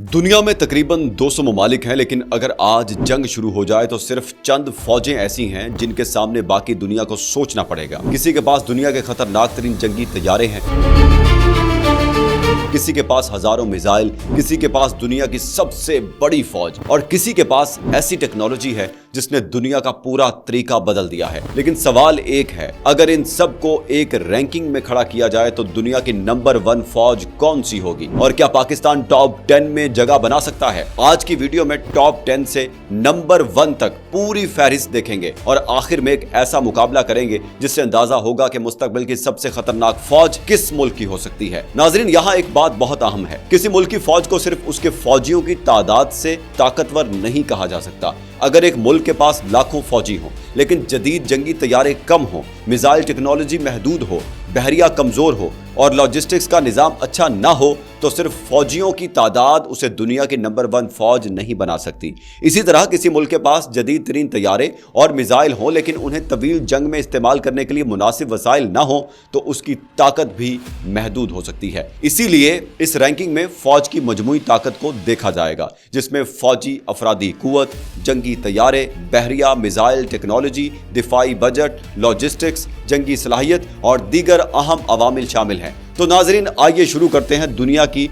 दुनिया में तकरीबन 200 ममालिक हैं, लेकिन अगर आज जंग शुरू हो जाए तो सिर्फ चंद फौजें ऐसी हैं जिनके सामने बाकी दुनिया को सोचना पड़ेगा। किसी के पास दुनिया के खतरनाक तरीन जंगी तैयारे हैं, किसी के पास हजारों मिसाइल, किसी के पास दुनिया की सबसे बड़ी फौज और किसी के पास ऐसी टेक्नोलॉजी है जिसने दुनिया का पूरा तरीका बदल दिया है। लेकिन सवाल एक है, अगर इन सब को एक रैंकिंग में खड़ा किया जाए तो दुनिया की नंबर 1 फौज कौन सी होगी और क्या पाकिस्तान टॉप 10 में जगह बना सकता है? आज की वीडियो में टॉप 10 से नंबर 1 तक पूरी फहरिस्त देखेंगे और आखिर में एक ऐसा मुकाबला करेंगे जिससे अंदाजा होगा कि मुस्तकबिल की सबसे खतरनाक फौज किस मुल्क की हो सकती है। नाजरीन, यहाँ एक बात बहुत अहम है, किसी मुल्क की फौज को सिर्फ उसके फौजियों की तादाद से ताकतवर नहीं कहा जा सकता। अगर एक मुल्क के पास लाखों फौजी हो लेकिन जदीद जंगी तैयारे कम हो, मिसाइल टेक्नोलॉजी महदूद हो, बहरिया कमजोर हो और लॉजिस्टिक्स का निजाम अच्छा ना हो तो सिर्फ फौजियों की तादाद उसे दुनिया की नंबर 1 फौज नहीं बना सकती। इसी तरह किसी मुल्क के पास जदीद तरीन तैयारे और मिसाइल हो लेकिन उन्हें तवील जंग में इस्तेमाल करने के लिए मुनासिब वसाइल ना हो तो उसकी ताकत भी महदूद हो सकती है। इसीलिए इस रैंकिंग में फौज की मजमूई ताकत को देखा जाएगा, जिसमें फौजी अफरादी कुव्वत, जंगी तैयारे, बहरिया, मिसाइल टेक्नोलॉजी, दिफाई बजट, लॉजिस्टिक्स, जंगी सलाहियत और दीगर अहम अवामिल शामिल हैं। तो नाजरीन, आइए शुरू करते हैं दुनिया की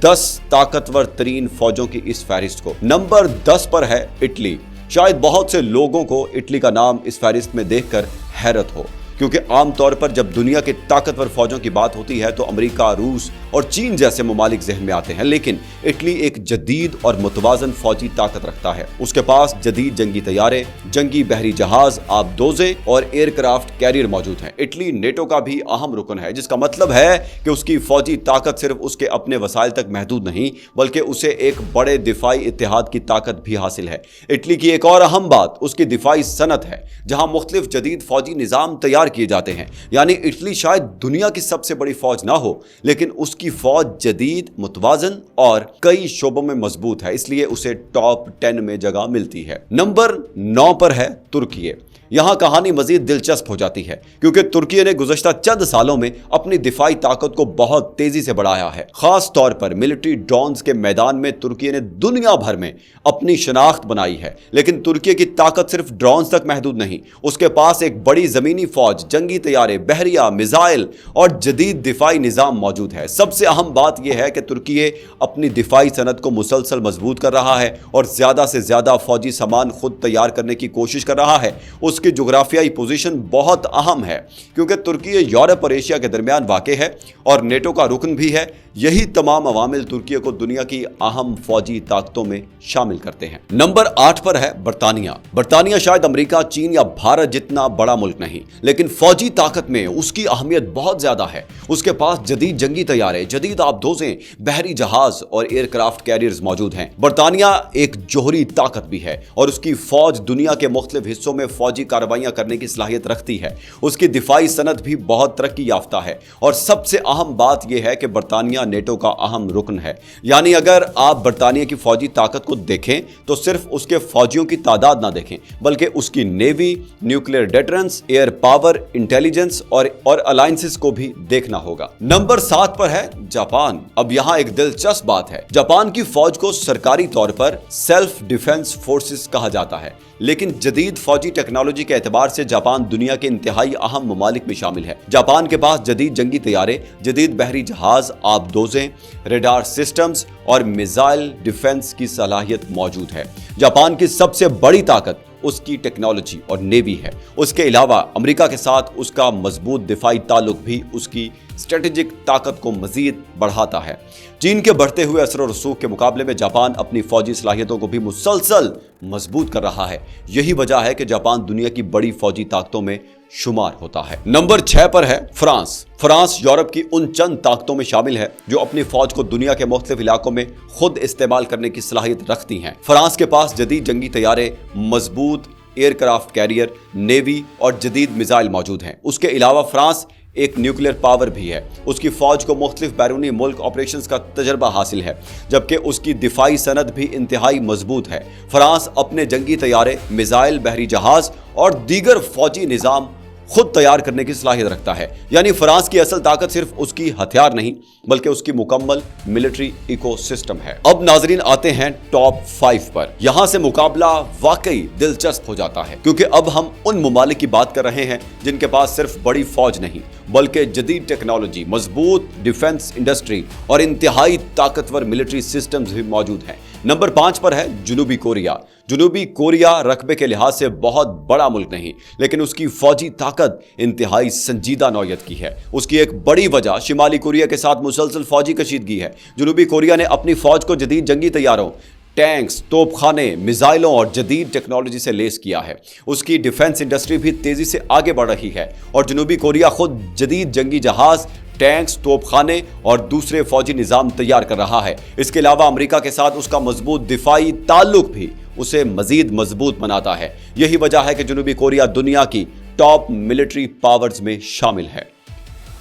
10 ताकतवर तरीन फौजों की इस फहरिस्त को। नंबर 10 पर है इटली। शायद बहुत से लोगों को इटली का नाम इस फहरिस्त में देखकर हैरत हो, क्योंकि आमतौर पर जब दुनिया के ताकतवर फौजों की बात होती है तो अमेरिका, रूस और चीन जैसे ममालिक ज़हन में आते हैं, लेकिन इटली एक जदीद और मुतवाज़न फौजी ताकत रखता है। उसके पास जदीद जंगी तैयारे, जंगी बहरी जहाज, आबदोज़े और एयरक्राफ्ट कैरियर मौजूद हैं। इटली नेटो का भी अहम रुकन है, जिसका मतलब है कि उसकी फौजी ताकत सिर्फ उसके अपने वसाइल तक महदूद नहीं बल्कि उसे एक बड़े दिफाई इत्तेहाद की ताकत भी हासिल है। इटली की एक और अहम बात उसकी दिफाई सनत है, जहां मुख्तलिफ जदीद फौजी निज़ाम तैयार किए जाते हैं। यानी इटली शायद दुनिया की सबसे बड़ी फौज ना हो लेकिन उसकी फौज जदीद, मुतवाज़न और कई शोबों में मजबूत है, इसलिए उसे टॉप 10 में जगह मिलती है। नंबर 9 पर है तुर्की। यहाँ कहानी मजीद दिलचस्प हो जाती है क्योंकि तुर्की ने गुज़श्ता चंद सालों में अपनी दिफाई ताकत को बहुत तेजी से बढ़ाया है। खास तौर पर मिलिट्री ड्रोन्स के मैदान में तुर्की ने दुनिया भर में अपनी शनाख्त बनाई है। लेकिन तुर्की की ताकत सिर्फ ड्रोन्स तक महदूद नहीं, उसके पास एक बड़ी ज़मीनी फौज, जंगी तैयारे, बहरिया, मिसाइल और जदीद दिफाई निज़ाम मौजूद है। सबसे अहम बात यह है कि तुर्की अपनी दिफाई सनत को मुसलसल मजबूत कर रहा है और ज़्यादा से ज़्यादा फौजी सामान खुद तैयार करने की कोशिश कर रहा है। उसकी जोग्राफियाई पोजीशन बहुत अहम है क्योंकि तुर्की यूरोप और एशिया के दरमियान वाक़ है और नेटो का रुकन भी है। यही तमाम अवामिल तुर्की को दुनिया की अहम फौजी ताकतों में शामिल करते हैं। नंबर 8 पर है बरतानिया। बरतानिया शायद अमेरिका, चीन या भारत जितना बड़ा मुल्क नहीं, लेकिन फौजी ताकत में उसकी अहमियत बहुत ज्यादा है। उसके पास जदीद जंगी तैयारे, जदीद आबदोज़ें, बहरी जहाज और एयरक्राफ्ट कैरियर्स मौजूद हैं। बरतानिया एक जोहरी ताकत भी है और उसकी फौज दुनिया के मुख्तलिफ हिस्सों में फौजी कार्रवाइयां करने की सलाहियत रखती है। उसकी दिफाई सनत भी बहुत तरक्की याफ्ता है और सबसे अहम बात यह है कि बरतानिया नेटो का अहम रुकन है। यानी अगर आप बरतानिया की फौजी ताकत को देखें तो सिर्फ उसके फौजियों की तादाद ना देखें बल्कि उसकी navy, nuclear deterrence, air power, intelligence और अलायंसेस को भी देखना होगा। नंबर 7 पर है जापान। अब यहाँ एक दिलचस्प बात है, जापान की फौज को सरकारी तौर पर सेल्फ डिफेंस फोर्सेस कहा जाता है, लेकिन जदीद फौजी टेक्नोलॉजी के एतबार से जापान दुनिया के इंतहाई अहम ममालिक में शामिल है। जापान के पास जदीद जंगी तैयारे, जदीद बहरी जहाज, आबदोज़ें, रेडार सिस्टम्स और मिसाइल डिफेंस की सलाहियत मौजूद है। जापान की सबसे बड़ी ताकत उसकी टेक्नोलॉजी और नेवी है। उसके अलावा अमेरिका के साथ उसका मजबूत दिफाई ताल्लुक भी उसकी स्ट्रेटेजिक ताकत को मजीद बढ़ाता है। चीन के बढ़ते हुए असर और रसूख के मुकाबले में जापान अपनी फौजी सलाहियतों को भी मुसलसल मजबूत कर रहा है। यही वजह है कि जापान दुनिया की बड़ी फौजी ताकतों में शुमार होता है। नंबर 6 पर है फ्रांस। फ्रांस यूरोप की उन चंद ताकतों में शामिल है जो अपनी फौज को दुनिया के मुख्तलिफ इलाकों में खुद इस्तेमाल करने की सलाहियत रखती हैं। फ्रांस के पास जदीद जंगी तैयारे, मजबूत एयरक्राफ्ट कैरियर, नेवी और जदीद मिसाइल मौजूद हैं। उसके अलावा फ्रांस एक न्यूक्लियर पावर भी है। उसकी फौज को मुख्तलिफ बैरूनी मुल्क ऑपरेशंस का तजर्बा हासिल है, जबकि उसकी दिफाई सनद भी इंतहाई मजबूत है। फ्रांस अपने जंगी तैयारे, मिसाइल, बहरी जहाज और दीगर फौजी निज़ाम खुद तैयार करने की सलाहियत रखता है। यानी फ्रांस की असल ताकत सिर्फ उसकी हथियार नहीं बल्कि उसकी मुकम्मल मिलिट्री इकोसिस्टम है। अब नाजरीन आते हैं टॉप 5 पर। यहां से मुकाबला वाकई दिलचस्प हो जाता है, क्योंकि अब हम उन ममालिक की बात कर रहे हैं जिनके पास सिर्फ बड़ी फौज नहीं बल्कि जदीद टेक्नोलॉजी, मजबूत डिफेंस इंडस्ट्री और इंतहाई ताकतवर मिलिट्री सिस्टम्स भी मौजूद हैं। नंबर 5 पर है जनूबी कोरिया। जनूबी कोरिया रकबे के लिहाज से बहुत बड़ा मुल्क नहीं, लेकिन उसकी फौजी ताकत इंतहाई संजीदा नौयत की है। उसकी एक बड़ी वजह शिमाली कोरिया के साथ मुसलसल फौजी कशीदगी है। जनूबी कोरिया ने अपनी फौज को जदीद जंगी तैयारों, टैंक्स, तोपखाने, मिसाइलों और जदीद टेक्नोलॉजी से लेस किया है। उसकी डिफेंस इंडस्ट्री भी तेजी से आगे बढ़ रही है और जनूबी कोरिया खुद जदीद जंगी जहाज, टैंक्स, तोपखाने और दूसरे फौजी निज़ाम तैयार कर रहा है। इसके अलावा अमेरिका के साथ उसका मजबूत दिफाई ताल्लुक भी उसे मजीद मजबूत बनाता है। यही वजह है कि जनूबी कोरिया दुनिया की टॉप मिलिट्री पावर्स में शामिल है।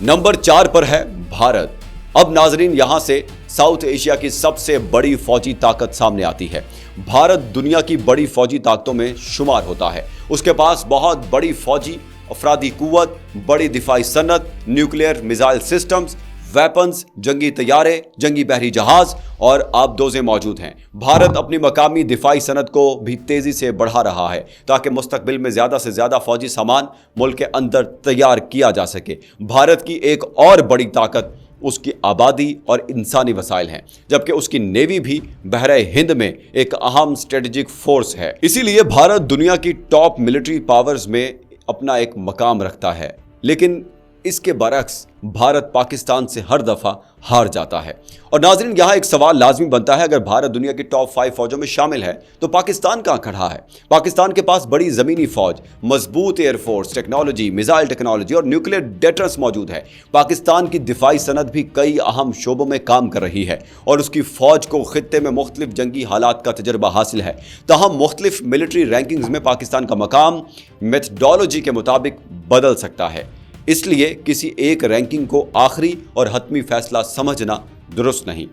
नंबर 4 पर है भारत। अब नाजरीन यहां से साउथ एशिया की सबसे बड़ी फौजी ताकत सामने आती है। भारत दुनिया की बड़ी फौजी ताकतों में शुमार होता है। उसके पास बहुत बड़ी फौजी अफरादी कुव्वत, बड़ी दिफाई सनत, न्यूक्लियर मिसाइल सिस्टम्स, वेपन्स, जंगी तैयारे, जंगी बहरी जहाज और आबदोजें मौजूद हैं। भारत अपनी मकामी दिफाई सनत को भी तेजी से बढ़ा रहा है ताकि मुस्तकबिल में ज़्यादा से ज़्यादा फौजी सामान मुल्क के अंदर तैयार किया जा सके। भारत की एक और बड़ी ताकत उसकी आबादी और इंसानी वसाइल हैं, जबकि उसकी नेवी भी बहरे हिंद में एक अहम स्ट्रेटेजिक फोर्स है। इसीलिए भारत दुनिया की टॉप मिलिट्री पावर्स में अपना एक मकाम रखता है। लेकिन इसके बरक्स भारत पाकिस्तान से हर दफा हार जाता है। और नाज़रीन यहाँ एक सवाल लाजमी बनता है, अगर भारत दुनिया की टॉप 5 फौजों में शामिल है तो पाकिस्तान कहाँ खड़ा है? पाकिस्तान के पास बड़ी ज़मीनी फौज, मजबूत एयरफोर्स, टेक्नोलॉजी, मिसाइल टेक्नोलॉजी और न्यूक्लियर डेटर्स मौजूद है। पाकिस्तान की दिफाई सनत भी कई अहम शोबों में काम कर रही है और उसकी फौज को खित्ते में मुख्तलिफ जंगी हालात का तजर्बा हासिल है। तहम मुख्तलिफ मिलिट्री रैंकिंग्स में पाकिस्तान का मकाम मेथडोलॉजी के मुताबिक बदल सकता है। इसलिए किसी एक रैंकिंग को आखिरी और हतमी फैसला समझना दुरुस्त नहीं।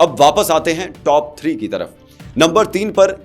अब वापस आते हैं टॉप 3 की तरफ। नंबर 3 पर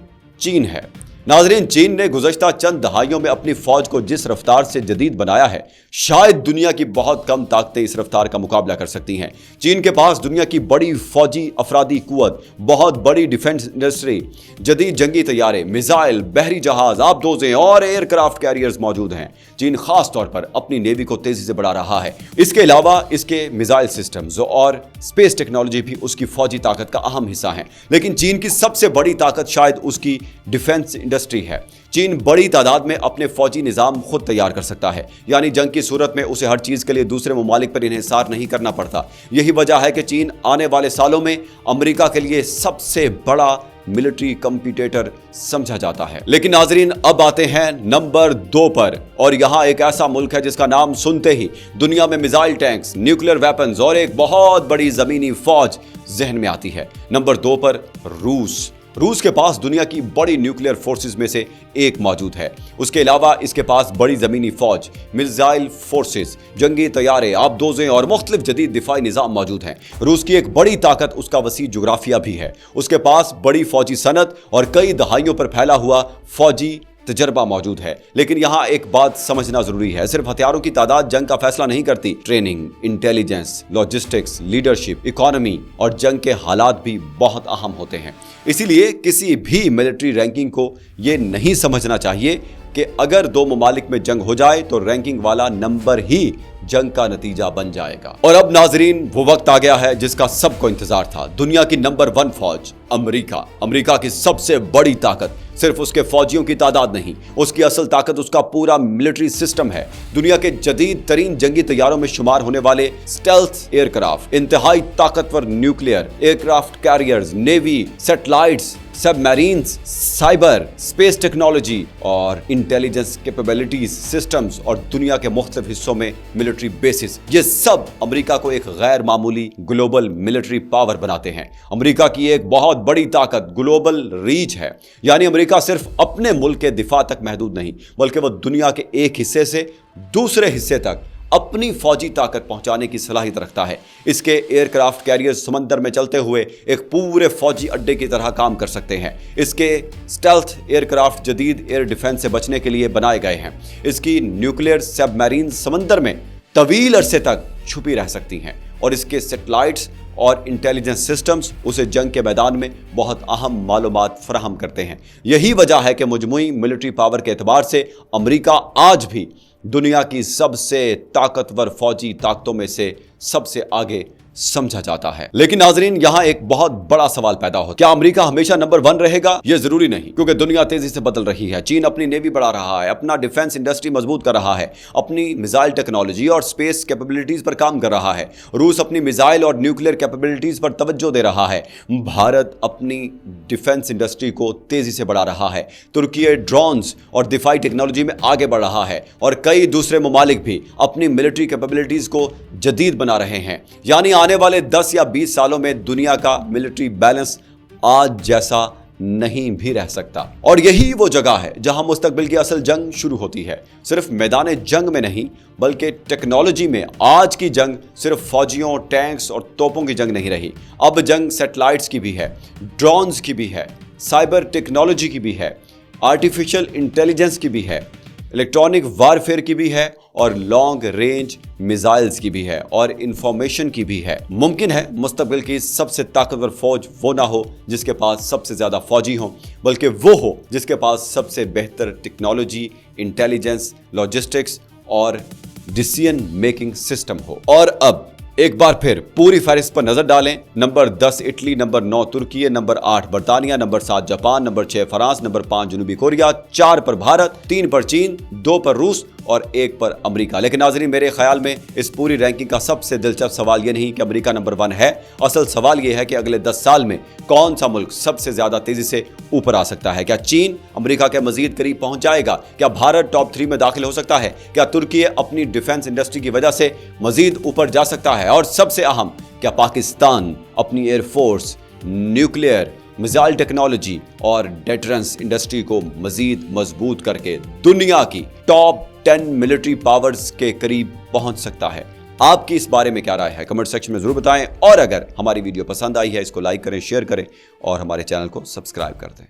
चीन है। नाजरीन, चीन ने गुज़श्ता चंद दहाइयों में अपनी फौज को जिस रफ्तार से जदीद बनाया है, शायद दुनिया की बहुत कम ताकतें इस रफ्तार का मुकाबला कर सकती हैं। चीन के पास दुनिया की बड़ी फौजी अफरादी कुव्वत, बहुत बड़ी डिफेंस इंडस्ट्री, जदीद जंगी तैयारे, मिसाइल, बहरी जहाज, आबदोजें और एयरक्राफ्ट कैरियर्स मौजूद हैं। चीन खास तौर पर अपनी नेवी को तेजी से बढ़ा रहा है। इसके अलावा इसके मिसाइल सिस्टम्स और स्पेस टेक्नोलॉजी भी उसकी फौजी ताकत का अहम हिस्सा है। लेकिन चीन की सबसे बड़ी ताकत शायद उसकी डिफेंस इंडस्ट्री है। चीन बड़ी तादाद में अपने फौजी निज़ाम खुद तैयार कर सकता है, यानी जंग की सूरत में उसे हर चीज़ के लिए दूसरे ममालिक पर इन्हिसार नहीं करना पड़ता। यही वजह है कि चीन आने वाले सालों में अमेरिका के लिए सबसे बड़ा मिलिट्री कॉम्पिटिटर समझा जाता है। लेकिन नाजरीन, अब आते हैं नंबर 2 पर, और यहाँ एक ऐसा मुल्क है जिसका नाम सुनते ही दुनिया में मिसाइल, टैंक्स, न्यूक्लियर वेपन्स और एक बहुत बड़ी जमीनी फौज जहन में आती है। नंबर 2 पर रूस। रूस के पास दुनिया की बड़ी न्यूक्लियर फोर्सेस में से एक मौजूद है। उसके अलावा इसके पास बड़ी ज़मीनी फौज, मिसाइल फोर्सेस, जंगी तैयारे, आबदोजें और मुख्तलिफ जदीद दिफाई निज़ाम मौजूद हैं। रूस की एक बड़ी ताकत उसका वसी जोग्राफिया भी है। उसके पास बड़ी फौजी सनत और कई दहाइयों पर फैला हुआ फौजी तजर्बा मौजूद है। लेकिन यहाँ एक बात समझना जरूरी है, सिर्फ हथियारों की तादाद जंग का फैसला नहीं करती। Training, intelligence, logistics, leadership, economy और जंग के हालात भी बहुत अहम होते हैं। इसीलिए किसी भी मिलिट्री रैंकिंग को ये नहीं समझना चाहिए कि अगर 2 ममालिक में जंग हो जाए तो रैंकिंग वाला नंबर ही जंग का नतीजा बन जाएगा। और अब नाजरीन, वो वक्त आ गया है जिसका सबको इंतजार था। दुनिया की नंबर 1 फौज अमेरिका। अमेरिका की सबसे बड़ी ताकत सिर्फ उसके फौजियों की तादाद नहीं, उसकी असल ताकत उसका पूरा मिलिट्री सिस्टम है। दुनिया के जदीद तरीन जंगी तैयारों में शुमार होने वाले स्टेल्थ एयरक्राफ्ट, इंतहाई ताकतवर nuclear aircraft carriers, navy, satellites, submarines, cyber, space technology और इंटेलिजेंस कैपेबिलिटीज सिस्टम्स और दुनिया के मुख्तलिफ हिस्सों में मिलिट्री बेसिस, ये सब अमेरिका को एक गैर मामूली ग्लोबल मिलिट्री पावर बनाते हैं। अमेरिका की एक बहुत बड़ी ताकत ग्लोबल रीच है, यानी अमेरिका सिर्फ अपने मुल्क के दिफा तक महदूद नहीं बल्कि वह दुनिया के एक हिस्से से दूसरे हिस्से तक अपनी फौजी ताकत पहुंचाने की सलाहियत रखता है। इसके एयरक्राफ्ट कैरियर समंदर में चलते हुए एक पूरे फौजी अड्डे की तरह काम कर सकते हैं। इसके स्टेल्थ एयरक्राफ्ट जदीद एयर डिफेंस से बचने के लिए बनाए गए हैं। इसकी न्यूक्लियर सबमरीन समंदर में तवील अरसे तक छुपी रह सकती हैं और इसके सैटेलाइट्स और इंटेलिजेंस सिस्टम्स उसे जंग के मैदान में बहुत अहम मालूमात फराहम करते हैं। यही वजह है कि मजमूई मिलिट्री पावर के एतबार से अमेरिका आज भी दुनिया की सबसे ताकतवर फौजी ताकतों में से सबसे आगे समझा जाता है। लेकिन नाजरीन, यहां एक बहुत बड़ा सवाल पैदा हो, क्या अमेरिका हमेशा नंबर 1 रहेगा? यह जरूरी नहीं, क्योंकि दुनिया तेजी से बदल रही है। चीन अपनी नेवी बढ़ा रहा है, अपना डिफेंस इंडस्ट्री मजबूत कर रहा है, अपनी मिसाइल टेक्नोलॉजी और स्पेस कैपेबिलिटीज पर काम कर रहा है। रूस अपनी मिसाइल और न्यूक्लियर कैपेबिलिटीज पर तवज्जो दे रहा है। भारत अपनी डिफेंस इंडस्ट्री को तेजी से बढ़ा रहा है। तुर्की ड्रोन्स और दिफाई टेक्नोलॉजी में आगे बढ़ रहा है और कई दूसरे ममालिक भी अपनी मिलिट्री कैपेबिलिटीज को जदीद बना रहे हैं। यानी आने वाले 10 या 20 सालों में दुनिया का मिलिट्री बैलेंस आज जैसा नहीं भी रह सकता। और यही वो जगह है जहां मुस्तकबिल की असल जंग शुरू होती है। सिर्फ मैदान जंग में नहीं, बल्कि टेक्नोलॉजी में आज की जंग सिर्फ फौजियों, टैंक्स और तोपों की जंग नहीं रही। अब जंग सैटेलाइट्स की भी है, ड्रोन्स की भी है, साइबर टेक्नोलॉजी की भी है, आर्टिफिशियल इंटेलिजेंस की भी है, इलेक्ट्रॉनिक वारफेयर की भी है और लॉन्ग रेंज मिसाइल्स की भी है और इंफॉर्मेशन की भी है। मुमकिन है मुस्तकबिल की सबसे ताकतवर फौज वो ना हो जिसके पास सबसे ज्यादा फौजी हो, बल्कि वो हो जिसके पास सबसे बेहतर टेक्नोलॉजी, इंटेलिजेंस, लॉजिस्टिक्स और डिसीजन मेकिंग सिस्टम हो। और अब एक बार फिर पूरी फहरिस्त पर नजर डालें। नंबर 10 इटली, नंबर 9 तुर्की, नंबर 8 बर्तानिया, number 7 Japan, number 6 France, number 5 जनूबी कोरिया, 4 पर भारत, 3 पर चीन, 2 पर रूस और 1 पर अमेरिका। लेकिन नाज़रीन, मेरे ख्याल में इस पूरी रैंकिंग का सबसे दिलचस्प सवाल ये नहीं कि अमेरिका नंबर 1 है। असल सवाल ये है कि अगले 10 साल में कौन सा मुल्क सबसे ज्यादा तेजी से ऊपर आ सकता है। क्या चीन अमेरिका के मजीद करीब पहुंच जाएगा? क्या भारत टॉप 3 में दाखिल हो सकता है? क्या तुर्की अपनी डिफेंस इंडस्ट्री की वजह से मजीद ऊपर जा सकता है? और सबसे अहम, क्या पाकिस्तान अपनी एयरफोर्स, न्यूक्लियर, मिसाइल टेक्नोलॉजी और डेटरेंस इंडस्ट्री को मजीद मजबूत करके दुनिया की टॉप 10 मिलिट्री पावर्स के करीब पहुंच सकता है? आपकी इस बारे में क्या राय है? कमेंट सेक्शन में जरूर बताएं। और अगर हमारी वीडियो पसंद आई है, इसको लाइक करें, शेयर करें और हमारे चैनल को सब्सक्राइब कर दें।